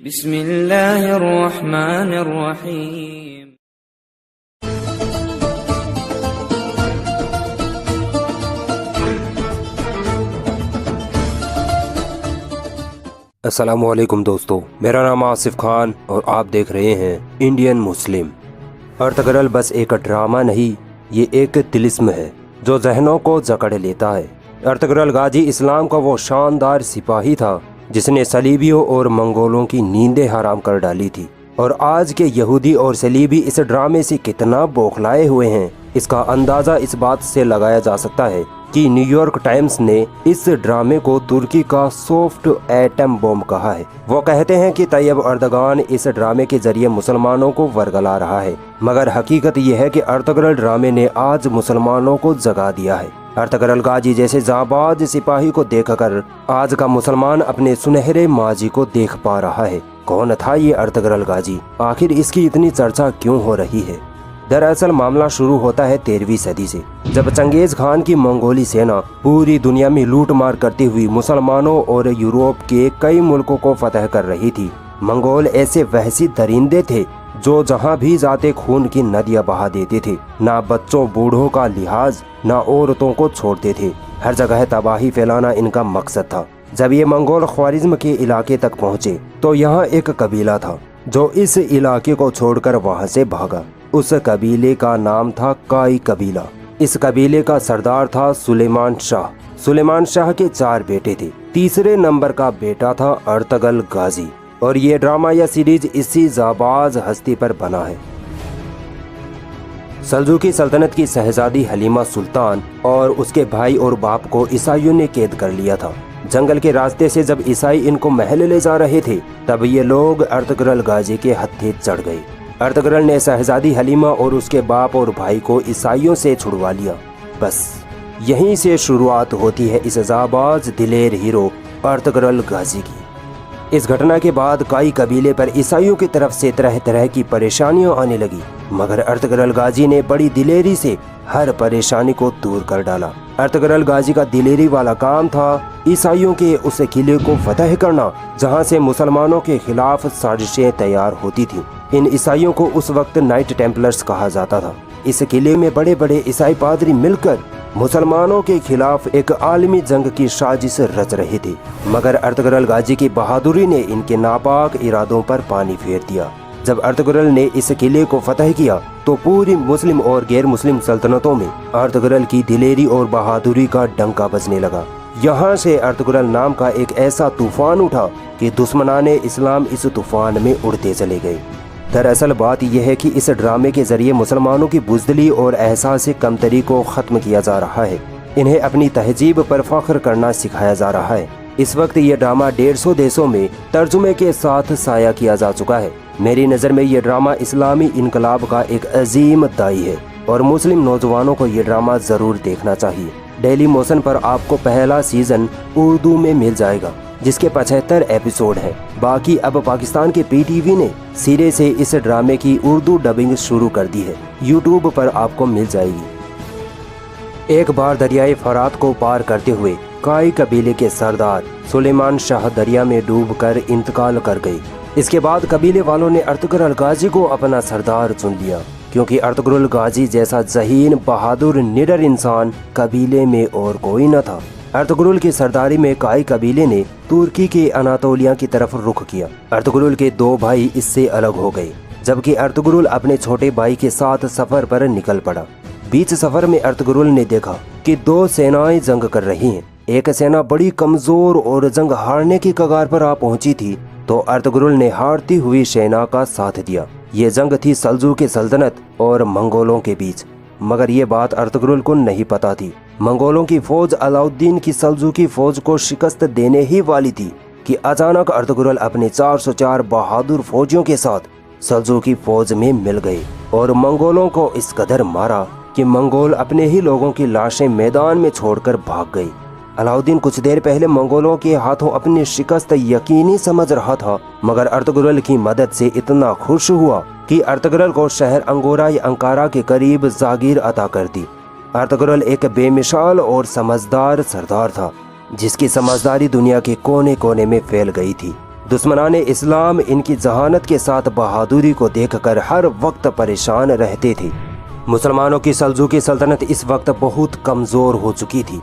बिस्मिल्लाहिर्रहमानिर्रहीम। अस्सलामुअलैकुम दोस्तों, मेरा नाम आसिफ खान और आप देख रहे हैं इंडियन मुस्लिम। अर्तगरल बस एक ड्रामा नहीं, ये एक तिलिस्म है जो जहनों को जकड़ लेता है। अर्तगरल गाजी इस्लाम का वो शानदार सिपाही था जिसने सलीबियों और मंगोलों की नींदें हराम कर डाली थी। और आज के यहूदी और सलीबी इस ड्रामे से कितना बौखलाए हुए हैं, इसका अंदाज़ा इस बात से लगाया जा सकता है कि न्यूयॉर्क टाइम्स ने इस ड्रामे को तुर्की का सॉफ्ट एटम बम कहा है। वो कहते हैं कि तैयब अर्दगान इस ड्रामे के जरिए मुसलमानों को वर्गला रहा है, मगर हकीकत यह है कि अर्तगरल ड्रामे ने आज मुसलमानों को जगा दिया है। अर्तगरल गाजी जैसे जाबाज सिपाही को देखकर आज का मुसलमान अपने सुनहरे माजी को देख पा रहा है। कौन था ये अर्तगरल गाजी? आखिर इसकी इतनी चर्चा क्यों हो रही है? दरअसल मामला शुरू होता है 13वीं सदी से, जब चंगेज खान की मंगोली सेना पूरी दुनिया में लूट मार करती हुई मुसलमानों और यूरोप के कई मुल्कों को फतह कर रही थी। मंगोल ऐसे वहशी दरिंदे थे जो जहां भी जाते खून की नदियां बहा देते थे। ना बच्चों बूढ़ों का लिहाज, ना औरतों को छोड़ते थे। हर जगह तबाही फैलाना इनका मकसद था। जब ये मंगोल ख्वारिज्म के इलाके तक पहुँचे तो यहाँ एक कबीला था जो इस इलाके को छोड़कर वहाँ से भागा। उस कबीले का नाम था काई कबीला। इस कबीले का सरदार था सुलेमान शाह। सुलेमान शाह के 4 बेटे थे। तीसरे नंबर का बेटा था अर्तगरल गाजी। और ये ड्रामा या सीरीज इसी जाबाज हस्ती पर बना है। सल्जूकी सल्तनत की शहजादी हलीमा सुल्तान और उसके भाई और बाप को ईसाइयों ने कैद कर लिया था। जंगल के रास्ते से जब ईसाई इनको महल ले जा रहे थे तब ये लोग अर्तगरल गाजी के हत्थे चढ़ गए। अर्तगरल ने शहजादी हलीमा और उसके बाप और भाई को ईसाइयों से छुड़वा लिया। बस यहीं से शुरुआत होती है इस जाबाज दिलेर हीरो अर्तगरल गाजी की। इस घटना के बाद काई कबीले पर ईसाइयों की तरफ से तरह तरह की परेशानियां आने लगी, मगर अर्तगरल गाजी ने बड़ी दिलेरी से हर परेशानी को दूर कर डाला। अर्तगरल गाजी का दिलेरी वाला काम था ईसाइयों के उस किले को फतह करना जहां से मुसलमानों के खिलाफ साजिशें तैयार होती थी। इन ईसाइयों को उस वक्त नाइट टेम्पलर्स कहा जाता था। इस किले में बड़े बड़े ईसाई पादरी मिलकर मुसलमानों के खिलाफ एक आलमी जंग की साजिश रच रहे थे, मगर अर्तगरल गाजी की बहादुरी ने इनके नापाक इरादों पर पानी फेर दिया। जब अर्तगरल ने इस किले को फतह किया तो पूरी मुस्लिम और गैर मुस्लिम सल्तनतों में अर्तगरल की दिलेरी और बहादुरी का डंका बजने लगा। यहाँ से अर्तगरल नाम का एक ऐसा तूफान उठा कि दुश्मनाने इस्लाम इस तूफान में उड़ते चले गए। दरअसल बात यह है कि इस ड्रामे के जरिए मुसलमानों की बुज़दिली और एहसास कमतरी को ख़त्म किया जा रहा है। इन्हें अपनी तहजीब पर फख्र करना सिखाया जा रहा है। इस वक्त ये ड्रामा 150 देशों में तर्जुमे के साथ साया किया जा चुका है। मेरी नज़र में ये ड्रामा इस्लामी इनकलाब का एक अजीम दाई है और मुस्लिम नौजवानों को ये ड्रामा ज़रूर देखना चाहिए। डेली मोशन पर आपको पहला सीज़न उर्दू में मिल जाएगा जिसके 75 एपिसोड हैं। बाकी अब पाकिस्तान के PTV ने सिरे से इस ड्रामे की उर्दू डबिंग शुरू कर दी है। यूट्यूब पर आपको मिल जाएगी। एक बार दरियाए फरात को पार करते हुए काई कबीले के सरदार सुलेमान शाह दरिया में डूबकर इंतकाल कर गए। इसके बाद कबीले वालों ने अर्तगरल गाजी को अपना सरदार चुन लिया, क्योंकि अर्तगरल गाजी जैसा ज़हीन बहादुर निडर इंसान कबीले में और कोई न था। अर्तगरल की सरदारी में काई कबीले ने तुर्की के अनातोलिया की तरफ रुख किया। अर्तगरल के 2 भाई इससे अलग हो गए, जबकि अर्तगरल अपने छोटे भाई के साथ सफर पर निकल पड़ा। बीच सफर में अर्तगरल ने देखा कि 2 सेनाएं जंग कर रही हैं। एक सेना बड़ी कमजोर और जंग हारने की कगार पर आ पहुंची थी, तो अर्तगरल ने हारती हुई सेना का साथ दिया। ये जंग थी सल्जूकी सल्तनत और मंगोलों के बीच, मगर ये बात अर्तगरल को नहीं पता थी। मंगोलों की फौज अलाउद्दीन की सल्जूकी फौज को शिकस्त देने ही वाली थी कि अचानक अर्तगरल अपने 404 बहादुर फौजियों के साथ सल्जूकी फौज में मिल गए और मंगोलों को इस कदर मारा कि मंगोल अपने ही लोगों की लाशें मैदान में छोड़कर भाग गए। अलाउद्दीन कुछ देर पहले मंगोलों के हाथों अपनी शिकस्त यकीनी समझ रहा था, मगर अर्तगरल की मदद से इतना खुश हुआ कि अर्तगरल को शहर अंगोरा या अंकारा के करीब जागीर अता कर दी। अर्तगरल एक बेमिसाल और समझदार सरदार था जिसकी समझदारी दुनिया के कोने कोने में फैल गई थी। दुश्मनाने इस्लाम इनकी जहानत के साथ बहादुरी को देखकर हर वक्त परेशान रहते थे। मुसलमानों की सल्जूकी सल्तनत इस वक्त बहुत कमजोर हो चुकी थी।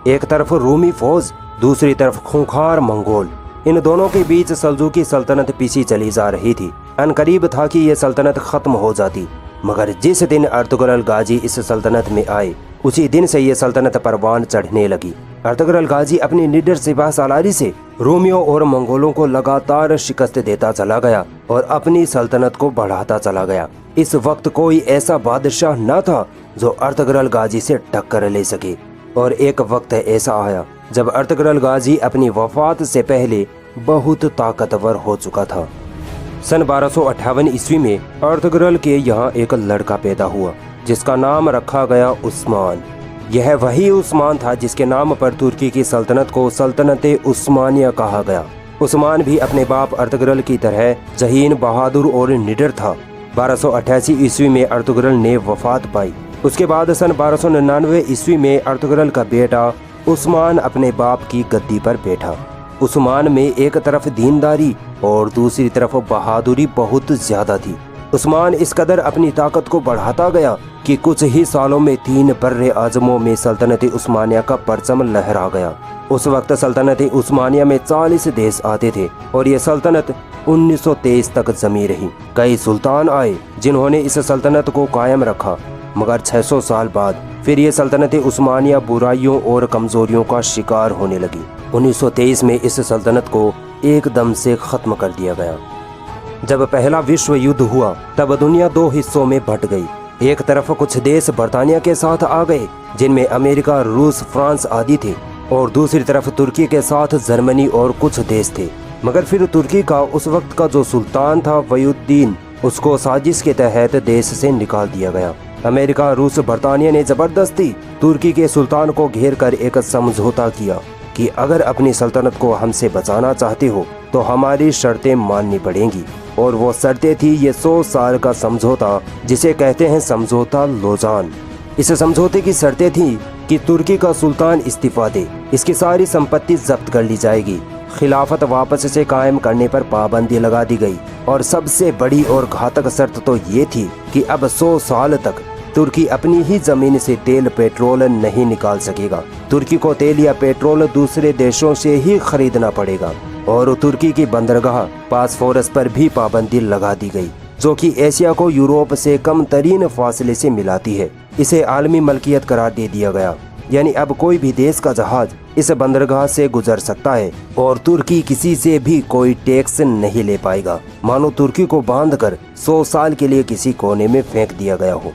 एक तरफ रूमी फौज, दूसरी तरफ खूंखार मंगोल, इन दोनों के बीच सल्जूकी सल्तनत पीछे चली जा रही थी। अनकरीब था कि यह सल्तनत खत्म हो जाती, मगर जिस दिन अर्तुगरुल गाजी इस सल्तनत में आए उसी दिन से ये सल्तनत परवान चढ़ने लगी। अर्तुगरुल गाजी अपनी निडर सिपाह सालारी से रोमियों और मंगोलों को लगातार शिकस्त देता चला गया और अपनी सल्तनत को बढ़ाता चला गया। इस वक्त कोई ऐसा बादशाह न था जो अर्तुगरुल गाजी से टक्कर ले सके, और एक वक्त ऐसा आया जब अर्तुगरुल गाजी अपनी वफात से पहले बहुत ताकतवर हो चुका था। सन 1258 ईस्वी में अर्तुगरुल के यहाँ एक लड़का पैदा हुआ जिसका नाम रखा गया उस्मान। यह वही उस्मान था जिसके नाम पर तुर्की की सल्तनत को सल्तनत उस्मानिया कहा गया। उस्मान भी अपने बाप अर्तुगरुल की तरह जहीन, बहादुर और निडर था। 1288 ईस्वी में अर्तुगरुल ने वफात पाई। उसके बाद सन 1299 ईस्वी में अर्तुगरुल का बेटा उस्मान अपने बाप की गद्दी पर बैठा। उस्मान में एक तरफ दीनदारी और दूसरी तरफ बहादुरी बहुत ज्यादा थी। उस्मान इस कदर अपनी ताकत को बढ़ाता गया कि कुछ ही सालों में 3 बर्रे आजमों में सल्तनत उस्मानिया का परचम लहरा गया। उस वक्त सल्तनत उस्मानिया में 40 देश आते थे और ये सल्तनत 1923 तक जमी रही। कई सुल्तान आए जिन्होंने इस सल्तनत को कायम रखा, मगर 600 साल बाद फिर ये सल्तनत उस्मानिया बुराइयों और कमजोरियों का शिकार होने लगी। 1923 में इस सल्तनत को एकदम से खत्म कर दिया गया। जब पहला विश्व युद्ध हुआ तब दुनिया 2 हिस्सों में बंट गई। एक तरफ कुछ देश बर्तानिया के साथ आ गए जिनमें अमेरिका, रूस, फ्रांस आदि थे, और दूसरी तरफ तुर्की के साथ जर्मनी और कुछ देश थे। मगर फिर तुर्की का उस वक्त का जो सुल्तान था वयुद्दीन, उसको साजिश के तहत देश से निकाल दिया गया। अमेरिका, रूस, बर्तानिया ने जबरदस्ती तुर्की के सुल्तान को घेर कर एक समझौता किया कि अगर अपनी सल्तनत को हमसे बचाना चाहते हो तो हमारी शर्तें माननी पड़ेंगी। और वो शर्तें थी ये 100 साल का समझौता जिसे कहते हैं समझौता लोजान। इस समझौते की शर्तें थी कि तुर्की का सुल्तान इस्तीफा दे, इसकी सारी संपत्ति जब्त कर ली जाएगी, खिलाफत वापस से कायम करने पर पाबंदी लगा दी गई, और सबसे बड़ी और घातक शर्त तो ये थी कि अब 100 साल तक तुर्की अपनी ही जमीन से तेल पेट्रोल नहीं निकाल सकेगा। तुर्की को तेल या पेट्रोल दूसरे देशों से ही खरीदना पड़ेगा। और तुर्की की बंदरगाह बॉस्फोरस पर भी पाबंदी लगा दी गई, जो कि एशिया को यूरोप से कम तरीन फासले से मिलाती है। इसे आलमी मलकियत करार दे दिया गया, यानी अब कोई भी देश का जहाज इस बंदरगाह से गुजर सकता है और तुर्की किसी से भी कोई टैक्स नहीं ले पाएगा, मानो तुर्की को बांधकर 100 साल के लिए किसी कोने में फेंक दिया गया हो।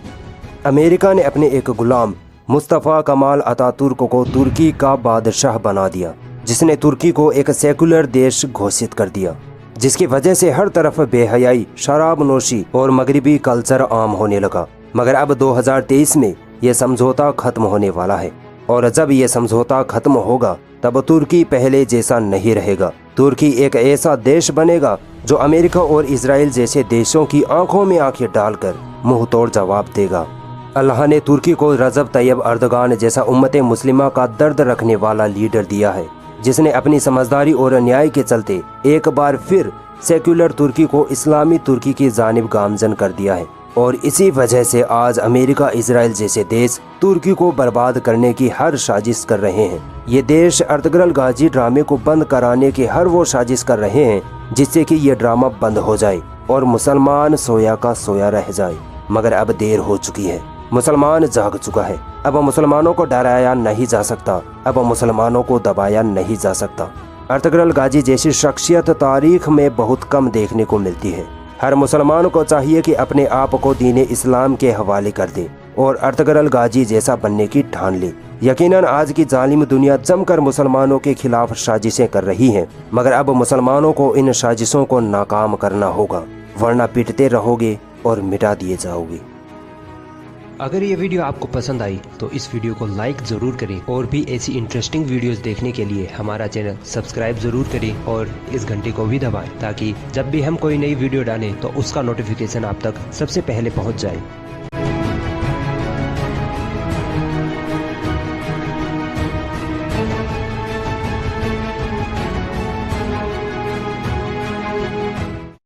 अमेरिका ने अपने एक गुलाम मुस्तफ़ा कमाल अतातुर्क को तुर्की का बादशाह बना दिया, जिसने तुर्की को एक सेकुलर देश घोषित कर दिया, जिसकी वजह से हर तरफ बेहयाई, शराब नोशी और मगरिबी कल्चर आम होने लगा। मगर अब 2023 में यह समझौता खत्म होने वाला है, और जब यह समझौता खत्म होगा तब तुर्की पहले जैसा नहीं रहेगा। तुर्की एक ऐसा देश बनेगा जो अमेरिका और इजराइल जैसे देशों की आंखों में आंखें डालकर मुंह तोड़ जवाब देगा। अल्लाह ने तुर्की को रजब तैयब अर्दगान जैसा उम्मत मुस्लिमा का दर्द रखने वाला लीडर दिया है, जिसने अपनी समझदारी और न्याय के चलते एक बार फिर सेक्युलर तुर्की को इस्लामी तुर्की की जानिब गामजन कर दिया है। और इसी वजह से आज अमेरिका, इजराइल जैसे देश तुर्की को बर्बाद करने की हर साजिश कर रहे हैं। ये देश अर्तुगरुल गाजी ड्रामे को बंद कराने की हर वो साजिश कर रहे हैं जिससे कि ये ड्रामा बंद हो जाए और मुसलमान सोया का सोया रह जाए। मगर अब देर हो चुकी है, मुसलमान जाग चुका है। अब मुसलमानों को डराया नहीं जा सकता, अब मुसलमानों को दबाया नहीं जा सकता। अर्तुगरुल गाजी जैसी शख्सियत तारीख में बहुत कम देखने को मिलती है। हर मुसलमान को चाहिए कि अपने आप को दीन इस्लाम के हवाले कर दे और अर्तुगरुल गाजी जैसा बनने की ठान ले। यकीनन आज की जालिम दुनिया जमकर मुसलमानों के खिलाफ साजिशें कर रही है, मगर अब मुसलमानों को इन साजिशों को नाकाम करना होगा, वरना पिटते रहोगे और मिटा दिए जाओगे। अगर ये वीडियो आपको पसंद आई तो इस वीडियो को लाइक ज़रूर करें, और भी ऐसी इंटरेस्टिंग वीडियोस देखने के लिए हमारा चैनल सब्सक्राइब ज़रूर करें और इस घंटे को भी दबाएं, ताकि जब भी हम कोई नई वीडियो डालें तो उसका नोटिफिकेशन आप तक सबसे पहले पहुंच जाए।